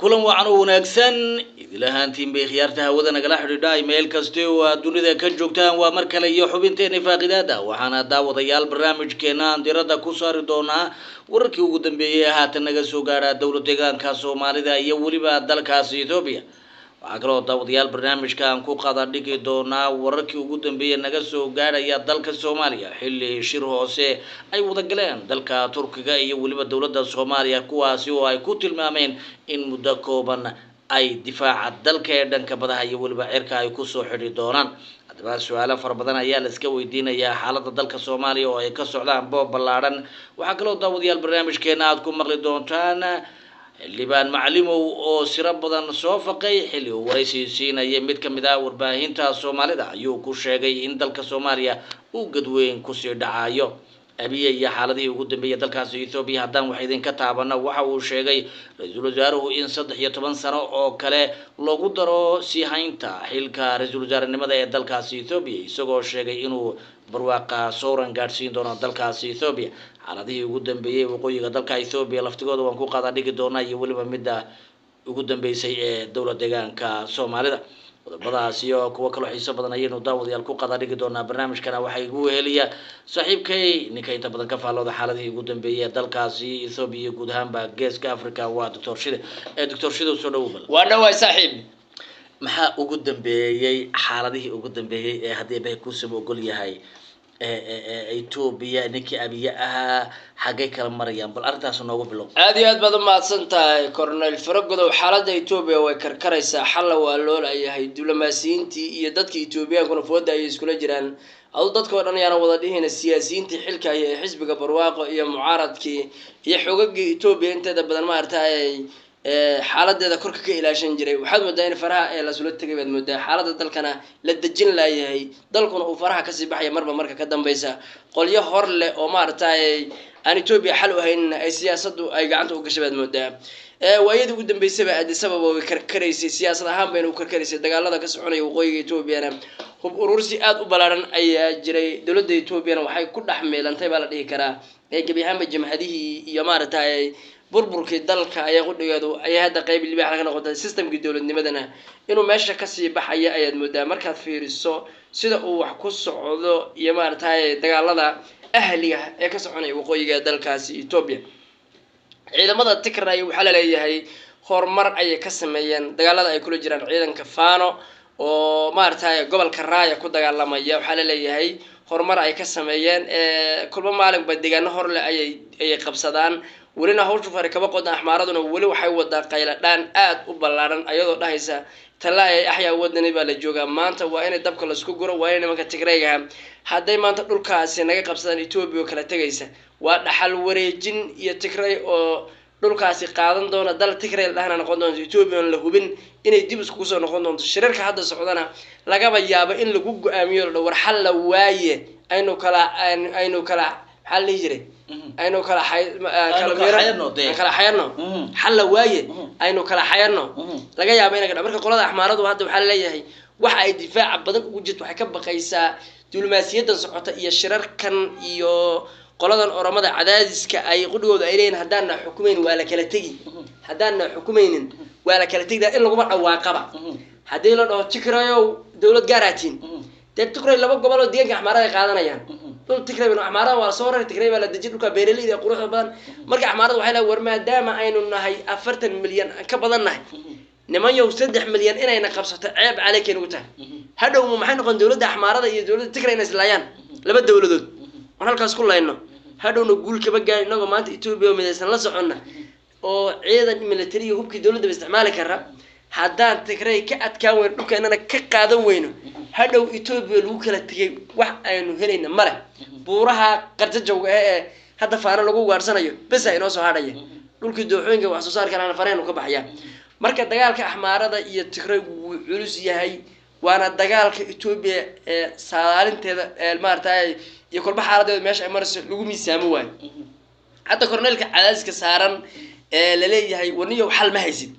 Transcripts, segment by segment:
kulan wacan oo wanaagsan idilahaantiin bay khiyaarta hawada nagala xidhiidha email kasta oo aad dunida ka joogtaan waa mar kale iyo xubinteena faaqidaada waxaana daawadayaal barnaamijkeena aan diradda ku saari doonaa wararkii ugu dambeeyay ee haatan naga soo gaadha dowlad deegaanka Soomaalida iyo waliba dalkaas Itoobiya waxaa kaloo daawadayaal barnaamijka aan ku qada dhigi doonaa wararkii ugu dambeeyay naga soo gaadhaya dalka Soomaaliya xilli shir hoose ay wada galeen dalka Turkiga iyo waliba dowladda Soomaaliya kuwaasi oo ay ku tilmaameen in muddo kooban ay difaaca dalka ee dhanka badaha iyo waliba cirka ay ku soo xidhi doonaan hadaba su'aalo fara badan ayaa la iska weydiinayaa xaaladda dalka Soomaaliya oo ay ka socdaan boob ballaaran waxaa kaloo daawadayaal barnaamijkeena aad ku maqli doontaan xildhibaan macalimow oo siro badan soo faqay xilli uu waraysi siinayay mid ka mid ah warbaahinta Soomaalida ayuu ku sheegay in dalka Soomaaliya uu gadweyn ku sii dhacayo abiye iyo xaaladii ugu dambeeyay dalkaas Itoobiya haddaan wax idin ka taabana waxa uu sheegay ra'iisul wasaaruhu in 13 sano oo kale loogu daro sii haynta xilka ra'iisul wasaarenimada ee dalkaas Itoobiya isagoo sheegay inuu barwaaqa sooran gaarsiin doono dalkaas Itoobiya xaaladii ugu dambeeyay waqooyiga dalka Itoobiya laftigooda waan ku qada dhigi doonaa iyo waliba midda ugu dambeysay ee dowlad deegaanka Soomaalida qodobadaas iyo kuwa kale xiiso badan ayaynu daawadayaal ku qada dhigi doonaa barnaamijkana waxay ugu heliya saaxiibkay ninka inta badan ka faalooda xaaladii ugu dambeeyay ee dalkaasi Itoobiya guud ahaanba geeska Afrika waa Dr. Shide Dr. Shide soo dhawaad waa dhawaay saaxiib maxaa ugu dambeeyay xaaladii ugu dambeeyay ee hadii bay ku soo ogol yahay Itoobiya ninkii abiye ahaa xagee kala marayaan bal arrintaas noogu bilow aad iyo aad baad u mahadsantahay Cornel Faragodow xaaladda Itoobiya way karkaraysaa xal waa loo leeyahay diblomaasiyiintii iyo dadka Itoobiyaanku fooda ay iskula jiraan adu dadka oo dhan ayaan wada dhihina siyaasiyiintii xilka ay xisbiga barwaaqo iyo mucaaradkii iyo xoogagii Itoobiya inteeda badan ma artay xaaladeeda korka ka ilaashan jiray waxaad moodaa in faraha ee la soo tagay baad moodaa xaaladda dalkana la dajin laayahay dalkuna uu faraha ka sii baxay marba marka ka dambaysa qolyo hor leh oo ma artay aan Itoobiya xal u hayn ay siyaasaddu ay gacanta u gashay baad moodaa waayadii ugu dambeysay Addis Ababa way karkaraysay siyaasad ahaan bayna u karkaraysay dagaalada ka soconaya waqooyiga Itoobiyana hub urursi aad u balaaran ayaa jiray dowladda Itoobiyana waxay ku dhaxmeelantay baa la dhihi karaa gabi ahaanba jamhadihii iyo ma artay burburkii dalka ayaa qudhigeedu ay hadda qayb libaax laga noqotay systemkii dawladnimadana inuu meesha ka sii baxay ayaad moodaa markaad fiiriso sida uu wax ku socdo iyo ma artay dagaalada ahliga ee ka soconaya waqooyiga dalkaasi Itoobiya ciidamada Tigray waxa la leeyahay horumar ay ka sameeyeen dagaalada ay kula jiraan ciidanka Faano oo ma artay gobolka Raaya ku dagaalamaya waxa la leeyahay horumar ay ka sameeyeen kulba maalin ba deegaano hor leh ay qabsadaan ولنا هوش فرق كبا قدنا أحمرادنا ولي وحي ودا قيل دان آد وبلارن أيضا نهيسا تلاقي أحيا ودني بالجوجا ما أنت وين الدبك السكوجرا وين ما كتجريها هذا ما أنت تقول كاسي نجا قبضان إثيوبيا وكلا تجيسا وحل وريجين يتكري أو دول كاسي قادن دونا دل تكري لهنا نقدون إثيوبيا لهوبين إن يديب سكوسا نقدون الشركة هذا السعودنا لقى بيجابا إن لجوج أمير لو ورحل وايه أينو كلا حل يجري أينو كلا كلا حيرنا حل وايه أينو كلا حيرنا لقى يا بينك أمريكا قلنا أحمراد وهذا وحل ليه واحد دفاع بدن وجد وحكب قيسا دبلوماسية الصحة الشرار كان يو قلنا أرمضة عدادس كأي قدوة إيرين هدانا حكومين ولا كلا تجي هدانا حكومين ولا كلا تجي ده إلا قمر أواقبة هديلا لو تكرهوا دولة جاراتين تكره لما قبلوا دينك أحمراد قادنا يعني دول تكره من أحمراد وصورة تكره ولا دجيل لك بيرلي إذا قروح بدن مرجع أحمراد وحلا ورما دام عينو نهاي أفرت مليون كبدن نهاي نما يوسدح مليون إنا ينقبصة عيب عليك نوته هذا هو محن قن دولة أحمراد هي دولة تكره ناس لايان لما دولة دول ونحن الكاس كله إنه هذا نقول كبقى إنه ما أنت إثيوبيا ومدرسة لا صعنا أو عيدا ملتري هو كدولة باستعمالك الرب هذا تكره كأتكون وكأننا كقادم وينه هذا إثيوبيا لوكلة تجي واحد إنه هنا مرة بورها قد تجوا هذا فانا لقوا وارسنا يو بس إنه صهارة يه لول كدوحين جو وحصار كلام فرين وكبحيا مركز دجال كأحمرada iyo Tigray culus yahay waana dagaalka Itoobiya saarinteeda maartay iyo kulba xaaladeed meesha ay marayso lagu miisaamo waay hadda korneelka cadaadiska saaran la leeyahay waniyo xal ma haysid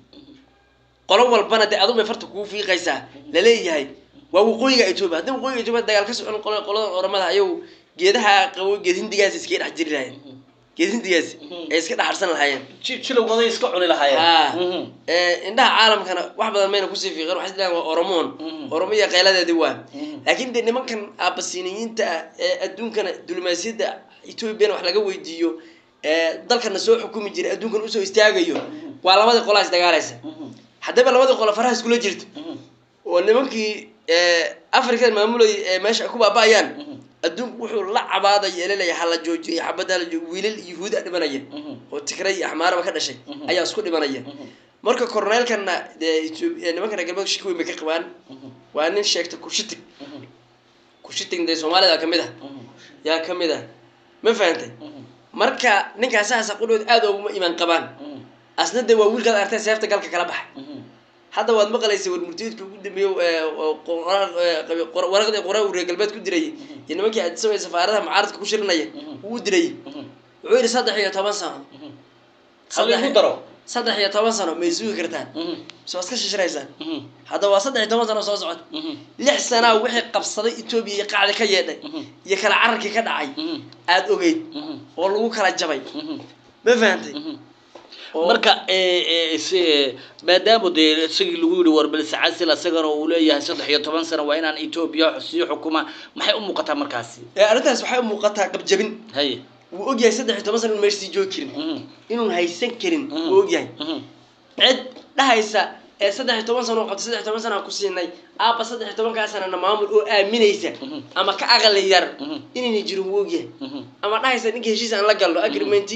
qolo walbana de adu ma farta ku fiiqaysa la leeyahay waa waqooyiga Itoobiya hadii waqooyiga Itoobiya dagaal ka socon qolada oramada ayuu geedaha qawo geed hindigaas iska dhex jiri lahayn geedintigaas ay iska dhaxarsan lahaayeen jilowgooda iska cuni lahaayeen indhaha caalamkana wax badan mayna ku sii fiiqan waxa islaan waa oromiya qayladeedii waa laakiin de nimankan aabasiiniyiinta ee adduunkana diblomaasiyadda Ethiopia wax laga weydiiyo dalkana soo xukumi jiray adduunkan u soo istaagayo waa labada qolaas dagaalaysa haddaba labada qolo faraha isku la jirto oo nimankii Afrika maamulay meesha ku baabaayaan adduunku wuxuu la cabaaday yeelay hal joojiyo xabada wiilal Yahuud dhimanaya oo Tigray Axmaaraba ka dhashay ayaa isku dhimanaya marka korneelkana nimanka galbeed shikooy ma ka qabaan waa nin sheegta kushitig Soomaalida kamid ah ma fahamtay marka ninkaas asaas qudud aad ugu iimaan qabaan asnada waa wiilka artay seefta galka kala baxay hadda waad maqlaysay war murtiidku ugu dambeeyo warqada qoraa uu galbeed ku diray nimankii aad soo safaarada mucaaradka ku shirinaya uu diray wuxuu yiri 13 sano xalay ku daro 13 sano ma isugu kartaan soo iska shiraysan hadda waa 13 sano soo socod 6 sano wixii qabsaday Ethiopia iyo qaacda ka yeedhay iyo kala cararkii ka dhacay aad ogeyd oo lagu kala jabay ma fahantay marka maadaama isagii lagu yiri warbal sacaasil asagana uu leeyahay 13 sano waa inaan Ethiopia sii xukuma maxay u muuqataa markaasi arintaas waxay u muuqataa qabjabin hay wuu ogyahay 13 sano meeshii joogin inuu haysan karin wuu ogyahay cid dhahaysa 13 sano qabta 13 sano ku siinay aaba 13 sano maamul oo aaminaysa ama ka aqal yar inay jirin wuu ogyahay ama dhahaysa ninka heshiis aan la galno agreement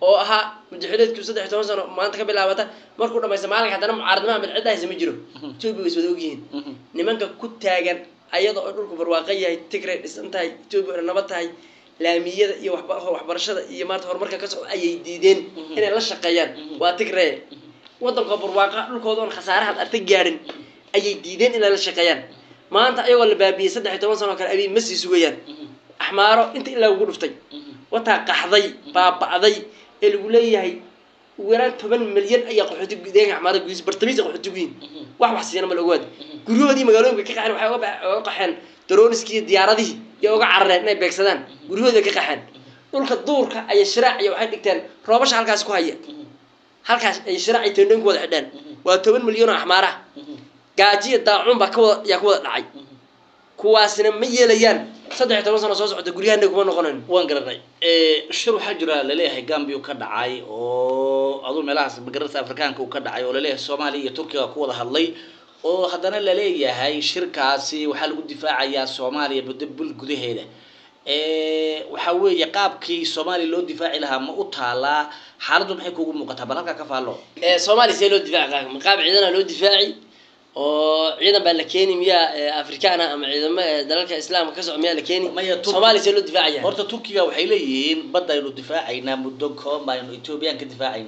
oo aha madaxweynaha 13 sano maanta ka bilaabata markuu dhamayso maalinka hadana mucaaradnimo mid cid haysa ma jiro Ethiopia way soo ogyihiin nimanka ku taagan ayada oo dhulku barwaaqay yahay Tigray dhisantahay Ethiopia nabad tahay laamiyada iyo waxbarashada iyo maanta horumarka ka socda ayay diideen inay la shaqeeyaan waa Tigray wadanka barwaaqa dhulkooda oo khasaaraha artay gaarin ayay diideen inay la shaqeeyaan maanta ayagoo la baabiyay 13 sano kale abi ma sii sugayaan Axmaaro inta ilaa ugu dhuftay wata qaxday baabacday ee lagu leeyahay weeraan 10 milyan ayaa qaxooti gudeega Axmaaro guus bartamiis qaxooti guin wax siina ma lagood guriyoodii magaalooyinka ka qaxeen waxay uga qaxeen droniskii diyaaradii iyo uga carareen inay beegsadaan guriyooda ka qaxeen dhulka duurka ay shiraac iyo waxay dhigteen roobasha halkaas ku haya halkaas ay shiraac teendin ku wada xidheen waa 10 milyan oo Axmaara gaajiya daacun ba ka wada dhacay kuwaasina ma yeelayaan 13 sano soo socda guriyahana kuma noqonayn waan garanay shir waxa jira la leeyahay Gambia ka dhacay oo adu meelahaas magarada Afrikaanka ka dhacay oo la leeyahay Soomaaliya iyo Turkiga ku wada hadlay oo hadana la leeyahay shirkaasi waxa lagu difaacayaa Soomaaliya badbul gudaheeda waxa weeye qaabkii Soomaaliya loo difaaci lahaa ma u taala xaaladu maxay kugu muuqataa balka ka faalo Soomaaliya see loo difaaci qaab ciidan loo difaaci oo ciidan baa la keenay miya Afrikaana ama ciidamada dalalka Islaamka ka socda miya la keenay Soomaaliya see loo difaacaya horta Turkiga waxay leeyihiin badda inuu difaacayna muddo kooban Ethiopian ka difaacayna